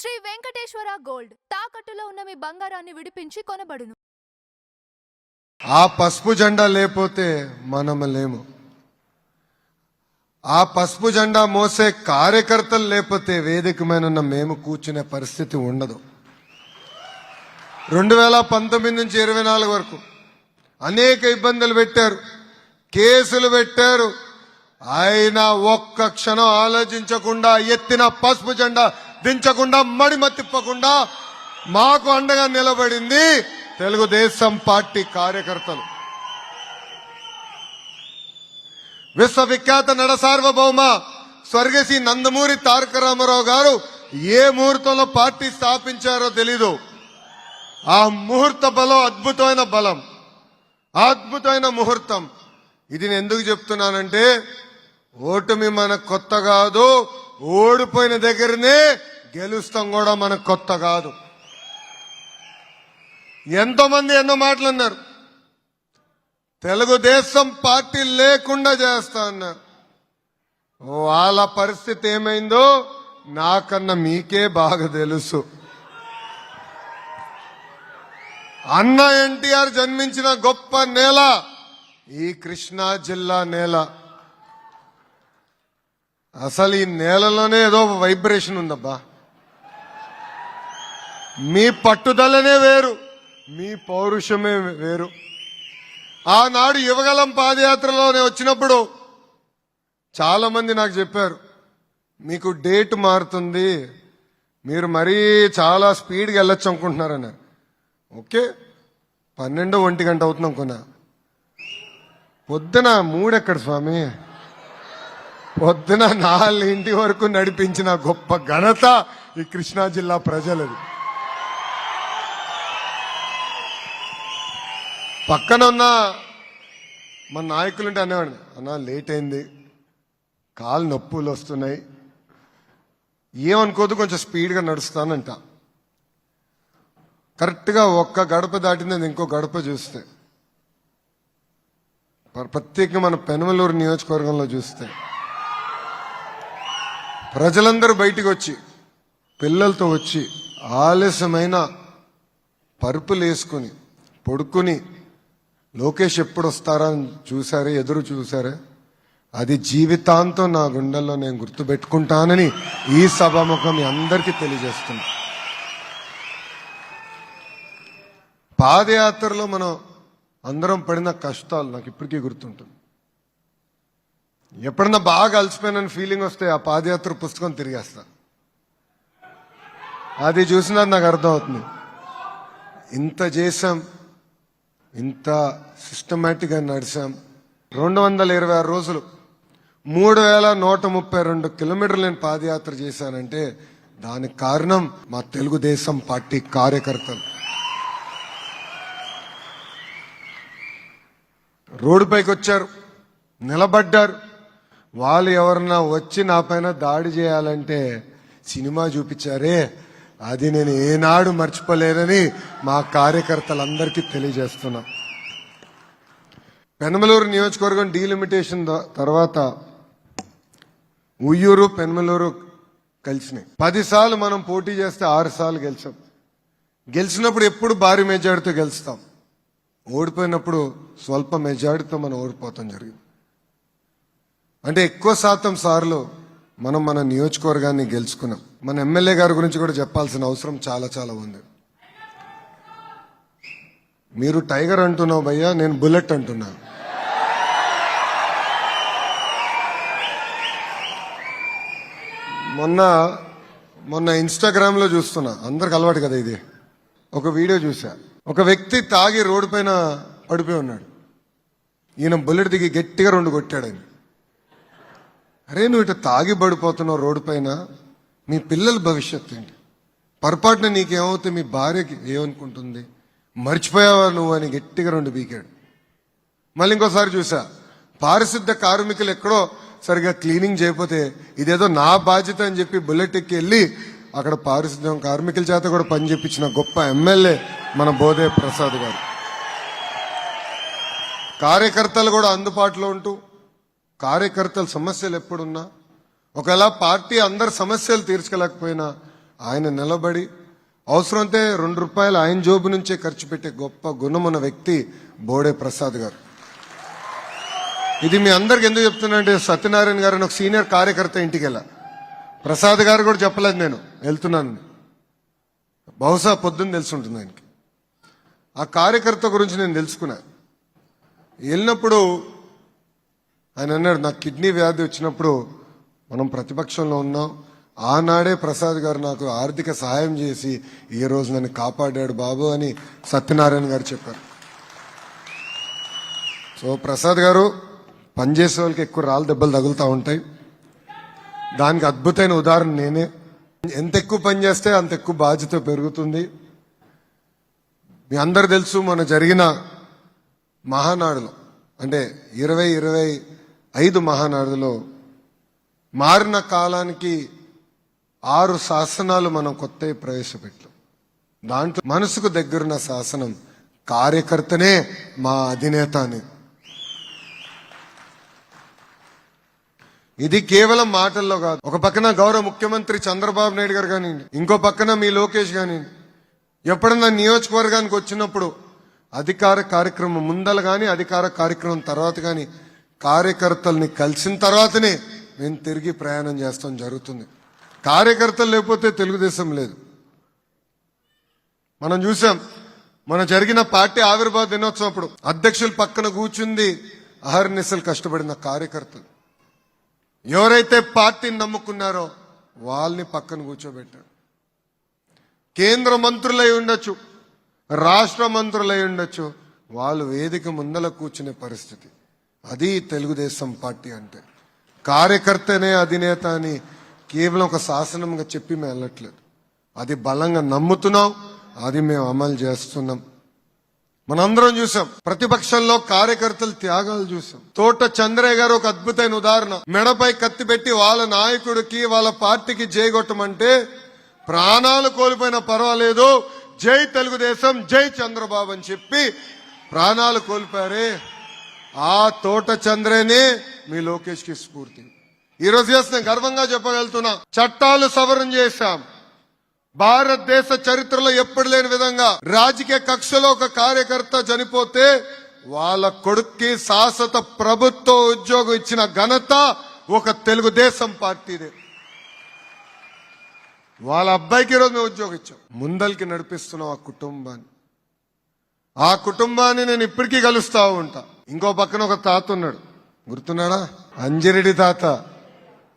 Shri Venkateswara gold తాకట్టులో ఉన్న మీ బంగారాన్ని విడిపించి కొనబడును. ఆ పసుపు జెండా లేకపోతే మనం లేము. ఆ పసుపు జెండా మోసే కార్యకర్తలు లేకపోతే వేదిక మీద ఉన్న మేము కూర్చునే పరిస్థితి ఉండదు. 2019 నుంచి 24 వరకు అనేక ఇబ్బందులు పెట్టారు, కేసులు పెట్టారు. అయినా ఒక్క క్షణం ఆలోచించకుండా ఎత్తిన పసుపు జెండా దించకుండా మడిమ తిప్పకుండా మాకు అండగా నిలబడింది తెలుగుదేశం పార్టీ కార్యకర్తలు. విశ్వవిఖ్యాత నడ సార్వభౌమ స్వర్గశ్రీ నందమూరి తారక రామారావు గారు ఏ ముహూర్తంలో పార్టీ స్థాపించారో తెలీదు. ఆ ముహూర్త బలం అద్భుతమైన బలం, అద్భుతమైన ముహూర్తం. ఇది నేను ఎందుకు చెప్తున్నానంటే ఓటమి మనకు కొత్త కాదు, ఓడిపోయిన దగ్గరనే గెలుస్తాం కూడా మనకు కొత్త కాదు. ఎంతో మంది ఎన్నో మాటలు అన్నారు, తెలుగుదేశం పార్టీ లేకుండా చేస్తా అన్నారు. వాళ్ళ పరిస్థితి ఏమైందో నాకన్నా మీకే బాగా తెలుసు. అన్న ఎన్టీఆర్ జన్మించిన గొప్ప నేల ఈ కృష్ణా జిల్లా నేల. అసలు ఈ నేలలోనే ఏదో వైబ్రేషన్ ఉందబ్బా. మీ పట్టుదలనే వేరు, మీ పౌరుషమే వేరు. ఆనాడు యువగలం పాదయాత్రలోనే వచ్చినప్పుడు చాలా మంది నాకు చెప్పారు, మీకు డేట్ మారుతుంది, మీరు మరీ చాలా స్పీడ్గా వెళ్ళొచ్చు అనుకుంటున్నారన్నారు. ఓకే, 12-1 గంట అవుతుంది అనుకున్నా. పొద్దున 3 ఎక్కడ స్వామి, పొద్దున 4 వరకు నడిపించిన గొప్ప ఘనత ఈ కృష్ణా జిల్లా ప్రజలది. పక్కన ఉన్న మన నాయకులుంటే అనేవాడిని, అన్నా లేట్ అయింది, కాలు నొప్పులు వస్తున్నాయి, ఏమనుకోదు కొంచెం స్పీడ్గా నడుస్తానంట. కరెక్ట్గా ఒక్క గడప దాటింది ఇంకో గడప చూస్తే, ప్రత్యేకంగా మన పెనమలూరు నియోజకవర్గంలో చూస్తే ప్రజలందరూ బయటికి వచ్చి పిల్లలతో వచ్చి ఆలస్యమైన పరుపులు వేసుకుని పడుకుని లోకేష్ ఎప్పుడు వస్తారా అని చూసారే, ఎదురు చూసారే. అది జీవితాంతం నా గుండెల్లో నేను గుర్తుపెట్టుకుంటానని ఈ సభాముఖం మీ అందరికీ తెలియజేస్తున్నా. పాదయాత్రలో మనం అందరం పడిన కష్టాలు నాకు ఇప్పటికీ గుర్తుంటుంది. ఎప్పుడన్నా బాగా అలసిపోయిన ఫీలింగ్ వస్తే ఆ పాదయాత్ర పుస్తకం తిరిగేస్తా. అది చూసినా నాకు అర్థం అవుతుంది, ఇంత చేశాం, ఇంత సిస్టమేటిక్గా నడిచాం. 226 రోజులు 3132 కిలోమీటర్లు నేను పాదయాత్ర చేశానంటే దానికి కారణం మా తెలుగుదేశం పార్టీ కార్యకర్తలు. రోడ్డుపైకి వచ్చారు, నిలబడ్డారు. వాళ్ళు ఎవరన్నా వచ్చి నా పైన దాడి చేయాలంటే సినిమా చూపించారే, అది నేను ఏనాడు మర్చిపోలేనని మా కార్యకర్తలందరికీ తెలియజేస్తున్నా. పెనమలూరు నియోజకవర్గం డీలిమిటేషన్ తర్వాత ఉయ్యూరు పెనమలూరు కలిసినాయి. 10 సార్లు మనం పోటీ చేస్తే 6 సార్లు గెలిచాం. గెలిచినప్పుడు ఎప్పుడు భారీ మెజార్టీతో గెలుస్తాం, ఓడిపోయినప్పుడు స్వల్ప మెజార్టీతో మనం ఓడిపోతాం జరిగింది. అంటే ఎక్కువ శాతం సార్లు మనం మన నియోజకవర్గాన్ని గెలుచుకున్నాం. మన ఎమ్మెల్యే గారి గురించి కూడా చెప్పాల్సిన అవసరం చాలా చాలా ఉంది. మీరు టైగర్ అంటున్నావు భయ్యా, నేను బుల్లెట్ అంటున్నా. మొన్న ఇన్స్టాగ్రామ్ లో చూస్తున్నా, అందరికి అలవాటు కదా ఇది, ఒక వీడియో చూసా. ఒక వ్యక్తి తాగి రోడ్డు పైన పడిపోయి ఉన్నాడు. ఈయన బుల్లెట్ దిగి గట్టిగా 2 కొట్టాడని. అరే నువ్వు ఇట్లా తాగి పడిపోతున్నావు రోడ్డు పైన, మీ పిల్లల భవిష్యత్తు ఏంటి, పొరపాటున నీకేమవుతుంది, మీ భార్యకి ఏమనుకుంటుంది, మర్చిపోయావా నువ్వు అని గట్టిగా 2 బీకాడు. మళ్ళీ ఇంకోసారి చూసా, పారిశుద్ధ కార్మికులు ఎక్కడో సరిగా క్లీనింగ్ చేయకపోతే ఇదేదో నా బాధ్యత అని చెప్పి బుల్లెట్ ఎక్కి వెళ్ళి అక్కడ పారిశుద్ధ్యం కార్మికుల చేత కూడా పని చేపించిన గొప్ప ఎమ్మెల్యే మన బోదే ప్రసాద్ గారు. కార్యకర్తలు కూడా అందుబాటులో ఉంటూ, కార్యకర్తల సమస్యలు ఎప్పుడున్నా, ఒకవేళ పార్టీ అందరి సమస్యలు తీర్చలేకపోయినా ఆయన నిలబడి అవసరమైతే 2 రూపాయలు ఆయన జోబు నుంచే ఖర్చు పెట్టే గొప్ప గుణమున్న వ్యక్తి బోడే ప్రసాద్ గారు. ఇది మీ అందరికి ఎందుకు చెప్తున్నానంటే, సత్యనారాయణ గారు ఒక సీనియర్ కార్యకర్త ఇంటికి వెళ్ళా. ప్రసాద్ గారు కూడా చెప్పలేదు నేను వెళ్తున్నాను, బహుశా పొద్దున్న తెలిసి ఉంటుంది ఆయనకి. ఆ కార్యకర్త గురించి నేను తెలుసుకున్నా. వెళ్ళినప్పుడు ఆయన అన్నాడు, నాకు కిడ్నీ వ్యాధి వచ్చినప్పుడు మనం ప్రతిపక్షంలో ఉన్నాం, ఆనాడే ప్రసాద్ గారు నాకు ఆర్థిక సహాయం చేసి ఈ రోజు నన్ను కాపాడాడు బాబు అని సత్యనారాయణ గారు చెప్పారు. సో ప్రసాద్ గారు పనిచేసే వాళ్ళకి ఎక్కువ రాళ్ళ దెబ్బలు తగులుతూ ఉంటాయి. దానికి అద్భుతమైన ఉదాహరణ నేనే. ఎంత ఎక్కువ పని చేస్తే అంత ఎక్కువ బాధ్యత పెరుగుతుంది. మీ అందరు తెలుసు, మొన్న జరిగిన మహానాడులో అంటే 2025 మహానాడులో మారిన కాలానికి 6 శాసనాలు మనం కొత్తవి ప్రవేశపెట్టాం. దాంట్లో మనసుకు దగ్గరున్న శాసనం కార్యకర్తనే మా అధినేత అని. ఇది కేవలం మాటల్లో కాదు. ఒక పక్కన గౌరవ ముఖ్యమంత్రి చంద్రబాబు నాయుడు గారు కానివ్వండి, ఇంకో పక్కన మీ లోకేష్ కానివ్వండి, ఎప్పుడన్నా నియోజకవర్గానికి వచ్చినప్పుడు అధికార కార్యక్రమం ముందల కానీ అధికార కార్యక్రమం తర్వాత కానీ కార్యకర్తల్ని కలిసిన తర్వాతనే నేను తిరిగి ప్రయాణం చేస్తాం జరుగుతుంది. కార్యకర్తలు లేకపోతే తెలుగుదేశం లేదు. మనం చూసాం, మన జరిగిన పార్టీ ఆవిర్భావ దినోత్సవం అప్పుడు అధ్యక్షుల పక్కన కూర్చుంది అహర్నిశలు కష్టపడిన కార్యకర్తలు. ఎవరైతే పార్టీని నమ్ముకున్నారో వాళ్ళని పక్కన కూర్చోబెట్టారు. కేంద్ర మంత్రులై ఉండొచ్చు, రాష్ట్ర మంత్రులై ఉండొచ్చు, వాళ్ళు వేదిక ముందల కూర్చునే పరిస్థితి. అది తెలుగుదేశం పార్టీ అంటే. కార్యకర్తనే అధినేత అని కేవలం ఒక శాసనంగా చెప్పి మేము వెళ్ళట్లేదు. అది బలంగా నమ్ముతున్నాం, అది మేము అమలు చేస్తున్నాం. మనందరం చూసాం, ప్రతిపక్షంలో కార్యకర్తల త్యాగాలు చూసాం. తోట చంద్రయ్య గారు ఒక అద్భుతమైన ఉదాహరణ. మెడపై కత్తి పెట్టి వాళ్ళ నాయకుడికి వాళ్ళ పార్టీకి జైగొట్టమంటే ప్రాణాలు కోల్పోయినా పర్వాలేదు, జై తెలుగుదేశం, జై చంద్రబాబు అని చెప్పి ప్రాణాలు కోల్పోయారే, ఆ తోట చంద్రనే మీ లోకేష్ కి స్ఫూర్తి. ఈ రోజు నేను గర్వంగా చెప్పగలుగుతున్నా, చట్టాలు సవరణ చేశాం. భారతదేశ చరిత్రలో ఎప్పుడు లేని విధంగా రాజకీయ కక్షలో ఒక కార్యకర్త చనిపోతే వాళ్ళ కొడుక్కి శాశ్వత ప్రభుత్వ ఉద్యోగం ఇచ్చిన ఘనత ఒక తెలుగుదేశం పార్టీదే. వాళ్ళ అబ్బాయికి ఈరోజు మేము ఉద్యోగం ఇచ్చాం. ముందరికి నడిపిస్తున్నాం ఆ కుటుంబాన్ని నేను ఇప్పటికీ కలుస్తా ఉంటా. ఇంకో పక్కన ఒక తాత ఉన్నాడు, గుర్తున్నాడా? అంజిరెడ్డి తాత.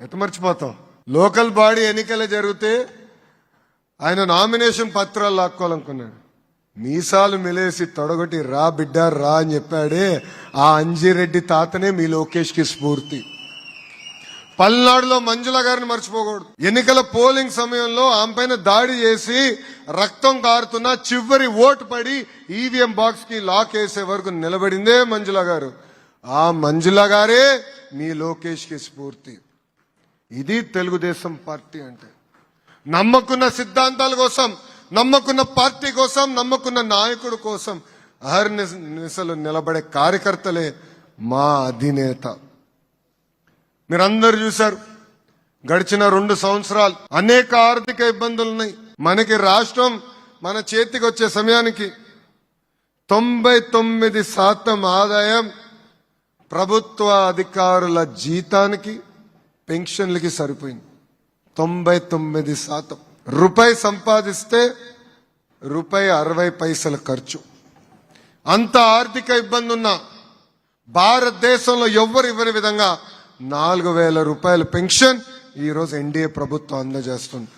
ఎట్ట మర్చిపోతాం? లోకల్ బాడీ ఎన్నికలు జరిగితే ఆయన నామినేషన్ పత్రాలు లాక్కోవాలనుకున్నాడు. మీసాలు మిలేసి తొడగొట్టి రా బిడ్డ రా అని చెప్పాడే, ఆ అంజిరెడ్డి తాతనే మీ లోకేష్ కి స్ఫూర్తి. పల్నాడులో మంజుల గారిని మర్చిపోకూడదు. ఎన్నికల పోలింగ్ సమయంలో ఆమె పైన దాడి చేసి రక్తం కారుతున్నా చివరి ఓటు పడి ఈవీఎం బాక్స్ కి లాక్ వేసే వరకు నిలబడిందే మంజుల గారు. ఆ మంజుల గారే మీ లోకేష్ కి స్ఫూర్తి. ఇది తెలుగుదేశం పార్టీ అంటే. నమ్మకున్న సిద్ధాంతాల కోసం, నమ్మకున్న పార్టీ కోసం, నమ్మకున్న నాయకుడు కోసం అహర్నిశలు నిలబడే కార్యకర్తలే మా అధినేత. మీరందరూ చూశారు, గడిచిన 2 సంవత్సరాలు అనేక ఆర్థిక ఇబ్బందులు ఉన్నాయి. మనకి రాష్ట్రం మన చేతికి వచ్చే సమయానికి 99% ఆదాయం ప్రభుత్వ అధికారుల జీతానికి, పెన్షన్లకి సరిపోయింది. 99%. రూపాయి సంపాదిస్తే రూపాయి 60 పైసల ఖర్చు. అంత ఆర్థిక ఇబ్బంది ఉన్న భారతదేశంలో ఎవ్వరు ఇవ్వని విధంగా 4,000 రూపాయల పెన్షన్ ఈ రోజు ఎన్డీఏ ప్రభుత్వం అందజేస్తుంది.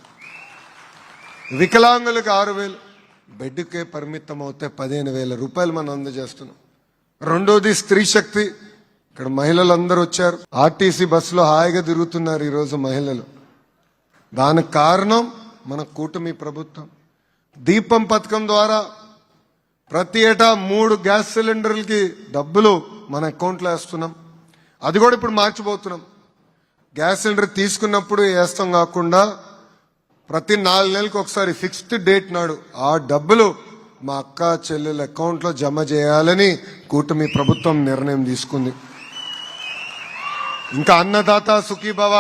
వికలాంగులకు 6,000, బెడ్కే పరిమితం అవుతే 15,000 రూపాయలు మనం అందజేస్తున్నాం. రెండోది స్త్రీ శక్తి. ఇక్కడ మహిళలందరూ వచ్చారు, ఆర్టీసీ బస్సులో హాయిగా తిరుగుతున్నారు ఈరోజు మహిళలు. దానికి కారణం మన కూటమి ప్రభుత్వం. దీపం పథకం ద్వారా ప్రతి ఏటా 3 గ్యాస్ సిలిండర్లకి డబ్బులు మన అకౌంట్లో వేస్తున్నాం. అది కూడా ఇప్పుడు మార్చిపోతున్నాం. గ్యాస్ సిలిండర్ తీసుకున్నప్పుడు వేస్తాం కాకుండా ప్రతి 4 నెలలకు ఒకసారి ఫిక్స్డ్ డేట్ నాడు ఆ డబ్బులు మా అక్క చెల్లెల అకౌంట్లో జమ చేయాలని కూటమి ప్రభుత్వం నిర్ణయం తీసుకుంది. ఇంకా అన్నదాత సుఖీభవ,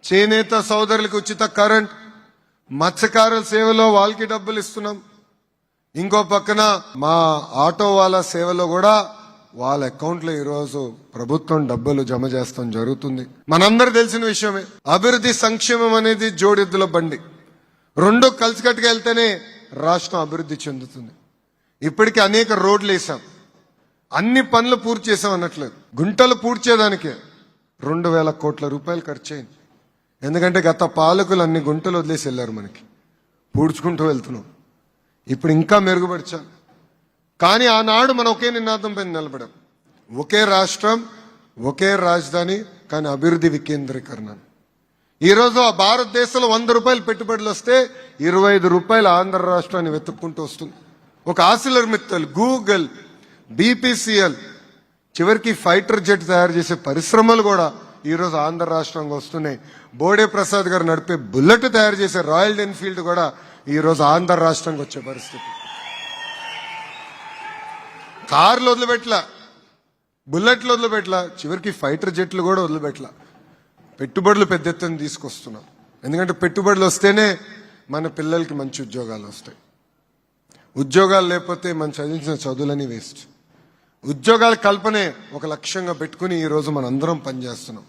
చేనేత సోదరులకు ఉచిత కరెంట్, మత్స్యకారుల సేవలో వాళ్ళకి డబ్బులు ఇస్తున్నాం. ఇంకో పక్కన మా ఆటో వాళ్ళ సేవలో కూడా వాళ్ళ అకౌంట్లో ఈరోజు ప్రభుత్వం డబ్బులు జమ చేస్తాం జరుగుతుంది. మనందరూ తెలిసిన విషయమే. అభివృద్ధి సంక్షేమం అనేది జోడెద్దుల బండి. రెండు కలిసికట్టుగా వెళ్తేనే రాష్ట్రం అభివృద్ధి చెందుతుంది. ఇప్పటికీ అనేక రోడ్లు వేసాం, అన్ని పనులు పూర్తి చేసాం అన్నట్లేదు. గుంటలు పూడ్చేదానికే 2,000 కోట్ల రూపాయలు ఖర్చు అయింది. ఎందుకంటే గత పాలకులు అన్ని గుంటలు వదిలేసి వెళ్ళారు, మనకి పూడ్చుకుంటూ వెళ్తున్నాం. ఇప్పుడు ఇంకా మెరుగుపరచాం. కానీ ఆనాడు మనం ఒకే నినాదం పైన నిలబడాం. ఒకే రాష్ట్రం, ఒకే రాజధాని, కానీ అభివృద్ధి వికేంద్రీకరణ. ఈరోజు ఆ భారతదేశంలో 100 రూపాయలు పెట్టుబడులు వస్తే 25 రూపాయలు ఆంధ్ర రాష్ట్రాన్ని వెతుక్కుంటూ వస్తుంది. ఒక ఆసిలర్ మిత్తల్, గూగుల్, బీపీసీఎల్, చివరికి ఫైటర్ జెట్ తయారు చేసే పరిశ్రమలు కూడా ఈరోజు ఆంధ్ర రాష్ట్రంగా వస్తున్నాయి. బోడే ప్రసాద్ గారు నడిపే బుల్లెట్ తయారు చేసే రాయల్ ఎన్ఫీల్డ్ కూడా ఈరోజు ఆంధ్ర రాష్ట్రంకి వచ్చే పరిస్థితి. కార్లు వదిలిపెట్టలా, బుల్లెట్లు వదిలిపెట్టలా, చివరికి ఫైటర్ జెట్లు కూడా వదిలిపెట్టలా. పెట్టుబడులు పెద్ద ఎత్తున తీసుకొస్తున్నాం. ఎందుకంటే పెట్టుబడులు వస్తేనే మన పిల్లలకి మంచి ఉద్యోగాలు వస్తాయి. ఉద్యోగాలు లేకపోతే మనం చదివించిన చదువులని వేస్ట్. ఉద్యోగాల కల్పనే ఒక లక్ష్యంగా పెట్టుకుని ఈరోజు మనందరం పనిచేస్తున్నాం.